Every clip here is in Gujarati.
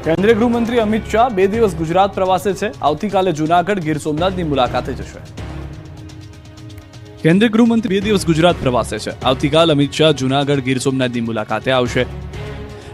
કેન્દ્રીય ગૃહમંત્રી અમિત શાહ 2 દિવસ ગુજરાત પ્રવાસે છે. આવતીકાલે જૂનાગઢ, ગીર સોમનાથની મુલાકાતે જશે. કેન્દ્રીય ગૃહમંત્રી 2 દિવસ ગુજરાત પ્રવાસે છે. આવતીકાલ અમિત શાહ જૂનાગઢ, ગીર સોમનાથની મુલાકાતે આવશે.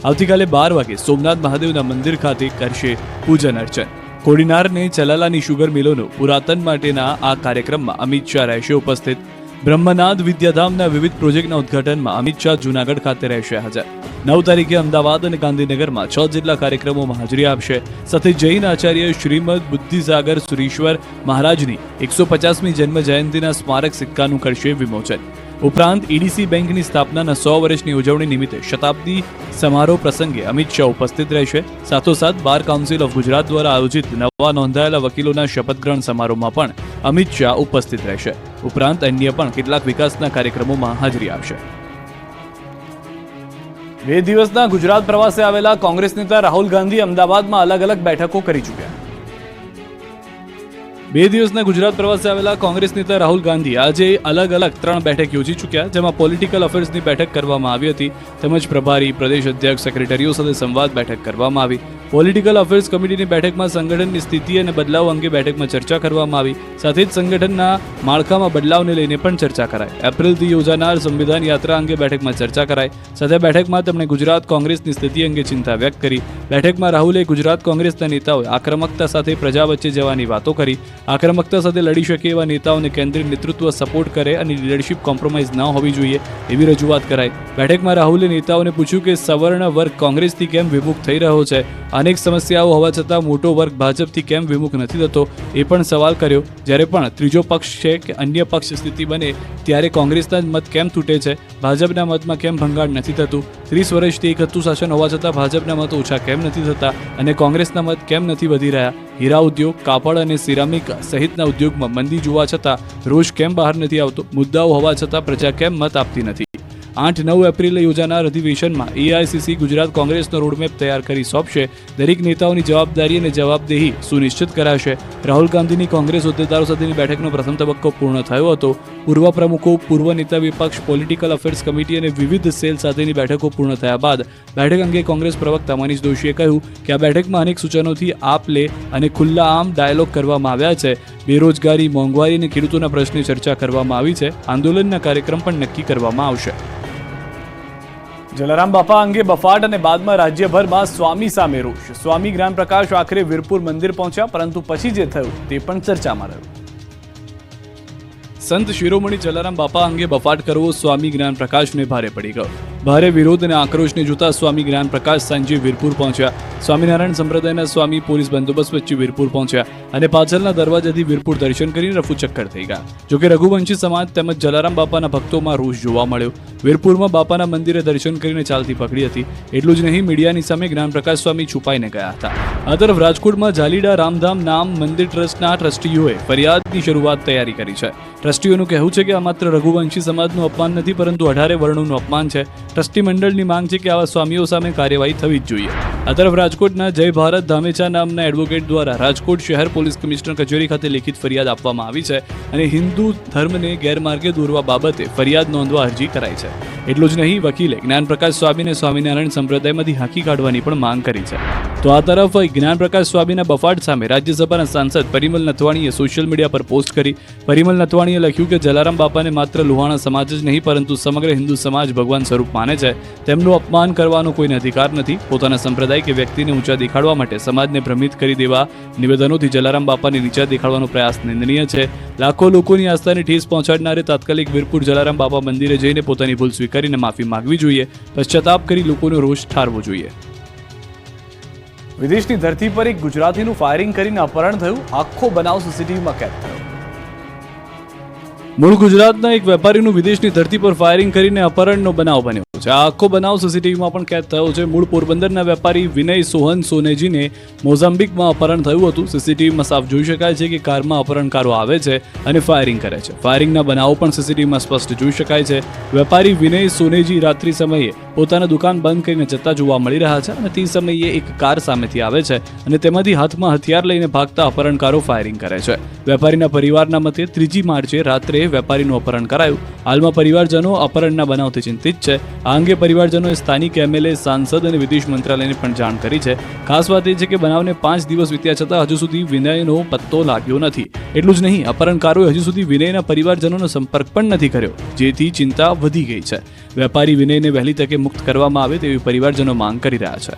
આવતીકાલે 12 વાગે સોમનાથ મહાદેવના મંદિર ખાતે કરશે પૂજન અર્ચન. કોડીનારને ચલાલાની શુગર મિલોનું પુરાતન માટેના આ કાર્યક્રમમાં અમિત શાહ રહેશે ઉપસ્થિત. બ્રહ્મનાદ વિદ્યાધામના વિવિધ પ્રોજેક્ટના ઉદ્ઘાટનમાં અમિત શાહ જૂનાગઢ ખાતે રહેશે હાજર. 9 તારીખે અમદાવાદ અને ગાંધીનગરમાં 6 જેટલા કાર્યક્રમોમાં હાજરી આપશે. સાથે જૈન આચાર્ય શ્રીમદ બુદ્ધિસાગર સુરીશ્વર મહારાજની 150મી જન્મ જયંતિના સ્મારક સિક્કાનું કરશે વિમોચન. ઉપરાંત ઈડીસી બેંકની સ્થાપનાના 100 વર્ષની ઉજવણી નિમિત્તે શતાબ્દી સમારોહ પ્રસંગે અમિત શાહ ઉપસ્થિત રહેશે. સાથોસાથ બાર કાઉન્સિલ ઓફ ગુજરાત દ્વારા આયોજિત નવા નોંધાયેલા વકીલોના શપથગ્રહણ સમારોહમાં પણ અમિત શાહ ઉપસ્થિત રહેશે. ઉપરાંત અન્ય પણ કેટલાક વિકાસના કાર્યક્રમોમાં હાજરી આપશે. 2 દિવસના ગુજરાત પ્રવાસે આવેલા કોંગ્રેસ નેતા રાહુલ ગાંધી અમદાવાદમાં અલગ અલગ બેઠકો કરી ચૂક્યા. 2 દિવસના ગુજરાત પ્રવાસે આવેલા કોંગ્રેસ નેતા રાહુલ ગાંધી આજે અલગ અલગ 3 બેઠક યોજી ચૂક્યા, જેમાં પોલિટિકલ અફેર્સની બેઠક કરવામાં આવી હતી, તેમજ પ્રભારી, પ્રદેશ અધ્યક્ષ, સેક્રેટરીઓ સાથે સંવાદ બેઠક કરવામાં આવી. પોલિટિકલ અફેર્સ કમિટીની બેઠકમાં સંગઠનની સ્થિતિ અને બદલાવ અંગે બેઠકમાં ચર્ચા કરવામાં આવી. સાથે જ સંગઠનના માળખામાં બદલાવને લઈને પણ ચર્ચા કરાઈ. એપ્રિલથી યોજાનાર સંવિધાન યાત્રા અંગે બેઠકમાં ચર્ચા કરાઈ. સાથે બેઠકમાં તેમણે ગુજરાત કોંગ્રેસની સ્થિતિ અંગે ચિંતા વ્યક્ત કરી. બેઠકમાં રાહુલે ગુજરાત કોંગ્રેસના નેતાઓએ આક્રમકતા સાથે પ્રજા વચ્ચે જવાની વાતો કરી. આક્રમકતા સાથે લડી શકે એવા નેતાઓને કેન્દ્રીય નેતૃત્વ સપોર્ટ કરે અને લીડરશિપ કોમ્પ્રોમાઇઝ ન હોવી જોઈએ એવી રજૂઆત કરાઈ. બેઠકમાં રાહુલે નેતાઓને પૂછ્યું કે સવર્ણ વર્ગ કોંગ્રેસથી કેમ વિમુખ થઈ રહ્યો છે. અનેક સમસ્યાઓ હોવા છતાં મોટો વર્ગ ભાજપથી કેમ વિમુખ નથી થતો એ પણ સવાલ કર્યો. જ્યારે પણ ત્રીજો પક્ષ છે કે અન્ય પક્ષ સ્થિતિ બને ત્યારે કોંગ્રેસના જ મત કેમ તૂટે છે, ભાજપના મતમાં કેમ ભંગાણ નથી થતું. 30 વર્ષથી એકહત્તું શાસન હોવા છતાં ભાજપના મત ઓછા કેમ નથી થતા અને કોંગ્રેસના મત કેમ નથી વધી રહ્યા. હીરા ઉદ્યોગ, કાપડ અને સિરામિક સહિતના ઉદ્યોગમાં મંદી જોવા છતાં રોષ કેમ બહાર નથી આવતો. મુદ્દાઓ હોવા છતાં પ્રજા કેમ મત આપતી નથી. 8-9 એપ્રિલે યોજાનાર અધિવેશનમાં એઆઈસીસી ગુજરાત કોંગ્રેસનો રોડમેપ તૈયાર કરી સોંપશે. દરેક નેતાઓની જવાબદારી અને જવાબદેહી સુનિશ્ચિત કરાશે. રાહુલ ગાંધીની કોંગ્રેસ હોદ્દેદારો સાથેની બેઠકનો પ્રથમ તબક્કો પૂર્ણ થયો હતો. પૂર્વ પ્રમુખો, પૂર્વ નેતા વિપક્ષ, પોલિટિકલ અફેર્સ કમિટી અને વિવિધ સેલ સાથેની બેઠકો પૂર્ણ થયા બાદ બેઠક અંગે કોંગ્રેસ પ્રવક્તા મનીષ દોશીએ કહ્યું કે આ બેઠકમાં અનેક સૂચનોથી આપ-લે અને ખુલ્લા આમ ડાયલોગ કરવામાં આવ્યા છે. બેરોજગારી, મોંઘવારી અને ખેડૂતોના પ્રશ્ને ચર્ચા કરવામાં આવી છે. આંદોલનના કાર્યક્રમ પણ નક્કી કરવામાં આવશે. જલારામ બાપા અંગે બફાટ અને બાદમાં રાજ્યભરમાં સ્વામી સામે રોષ. સ્વામી જ્ઞાનપ્રકાશ આખરે વીરપુર મંદિર પહોંચ્યા, પરંતુ પછી જે થયું તે પણ ચર્ચામાં રહ્યું. સંત શિરોમણી જલારામ બાપા અંગે બફાટ કરવો સ્વામી જ્ઞાનપ્રકાશને ભારે પડી ગયો. ભારે વિરોધ અને આક્રોશને જોતા સ્વામી જ્ઞાનપ્રકાશ સાંજે વીરપુર પહોંચ્યા. સ્વામિનારાયણ સંપ્રદાયના સ્વામી પોલીસ બંદોબસ્ત વચ્ચે વીરપુર પહોંચ્યા અને પાછળના દરવાજાથી વીરપુર દર્શન કરીને રફુચક્કર થઈ ગયા. જોકે રઘુવંશી સમાજ તેમજ જલારામ બાપાના ભક્તોમાં રોષ જોવા મળ્યો. વીરપુરમાં બાપાના મંદિરે દર્શન કરીને ચાલતી પકડી હતી. એટલું જ નહીં, મીડિયાની સામે જ્ઞાનપ્રકાશ સ્વામી છુપાઈને ગયા હતા. આ તરફ રાજકોટમાં જાલીડા રામધામ નામ મંદિર ટ્રસ્ટના ટ્રસ્ટીઓએ ફરિયાદની શરૂઆત તૈયારી કરી છે. ટ્રસ્ટીઓનું કહેવું છે કે આ માત્ર રઘુવંશી સમાજનું અપમાન નથી, પરંતુ 18 વર્ણોનું અપમાન છે. ટ્રસ્ટી મંડળની માંગ છે કે આવા સ્વામીઓ સામે કાર્યવાહી થવી જ જોઈએ. આ તરફ રાજકોટના જય ભારત ધામેચા નામના એડવોકેટ દ્વારા રાજકોટ શહેર પોલીસ કમિશનર કચેરી ખાતે લેખિત ફરિયાદ આપવામાં આવી છે અને હિન્દુ ધર્મને ગેરમાર્ગે દોરવા બાબતે ફરિયાદ નોંધવા અરજી કરાઈ છે. એટલું જ નહીં, વકીલે જ્ઞાનપ્રકાશ સ્વામીને સ્વામિનારાયણ સંપ્રદાયમાંથી હાંકી કાઢવાની પણ માંગ કરી છે. તો આ તરફ જ્ઞાનપ્રકાશ સ્વામીના બફાટ સામે રાજ્યસભાના સાંસદ પરિમલ નથવાણીએ સોશિયલ મીડિયા પર પોસ્ટ કરી. પરિમલ નથવાણીએ લખ્યું કે જલારામ બાપાને માત્ર લોહાણા સમાજ જ નહીં, પરંતુ સમગ્ર હિન્દુ સમાજ ભગવાન સ્વરૂપ માને છે. તેમનું અપમાન કરવાનો કોઈને અધિકાર નથી. પોતાના સંપ્રદાય કે વ્યક્તિને ઊંચા દેખાડવા માટે સમાજને ભ્રમિત કરી દેવા નિવેદનોથી જલારામ બાપાને નીચા દેખાડવાનો પ્રયાસ નિંદનીય છે. લાખો લોકોની આસ્થાને ઠેસ પહોંચાડનારે તાત્કાલિક વીરપુર જલારામ બાપા મંદિરે જઈને પોતાની ભૂલ સ્વીકારીને માફી માંગવી જોઈએ. પશ્ચાતાપ કરી લોકોનો રોષ ઠારવો જોઈએ. વિદેશની ધરતી પર એક ગુજરાતીનું ફાયરિંગ કરીને અપહરણ થયું. આખો બનાવ સીસીટીવીમાં કેદ થયો. મૂળ ગુજરાતના એક વેપારીનું વિદેશની ધરતી પર ફાયરિંગ કરીને અપહરણનો બનાવ બન્યો છે. આ આખો બનાવ સીસીટીવીમાં પણ કેદ થયો છે. મૂળ પોરબંદરના વેપારી વિનય સોહન સોનેજીને મોઝામ્બિકમાં અપહરણ થયું હતું. સીસીટીવીમાં સાફ જોઈ શકાય છે કે કારમાં અપહરણકારો આવે છે અને ફાયરિંગ કરે છે. ફાયરિંગના બનાવો પણ સીસીટીવીમાં સ્પષ્ટ જોઈ શકાય છે. વેપારી વિનય સોનેજી રાત્રિ સમયે પોતાની દુકાન બંધ કરીને જતા જોવા મળી રહ્યા છે અને તે સમયે એક કાર સામેથી આવે છે અને તેમાંથી હાથમાં હથિયાર લઈને ભાગતા અપહરણકારો ફાયરિંગ કરે છે. વેપારીના પરિવારના મતે 3જી માર્ચે રાત્રે વેપારીનું અપહરણ કરાયું. હાલમાં પરિવારજનો અપહરણના બનાવથી ચિંતિત છે. આ અંગે પરિવારજનોએ સ્થાનિક MLA, સાંસદ અને વિદેશ મંત્રાલયને પણ જાણ કરી છે. ખાસ વાત એ છે કે બનાવને 5 દિવસ વીત્યા છતાં હજુ સુધી વિનયનો પત્તો લાગ્યો નથી. એટલું જ નહીં, અપહરણકારોએ હજુ સુધી વિનયના પરિવારજનોનો સંપર્ક પણ નથી કર્યો, જેથી ચિંતા વધી ગઈ છે. વેપારી વિનયને વહેલી તકે મુક્ત કરવામાં આવે તેવી પરિવારજનો માંગ કરી રહ્યા છે.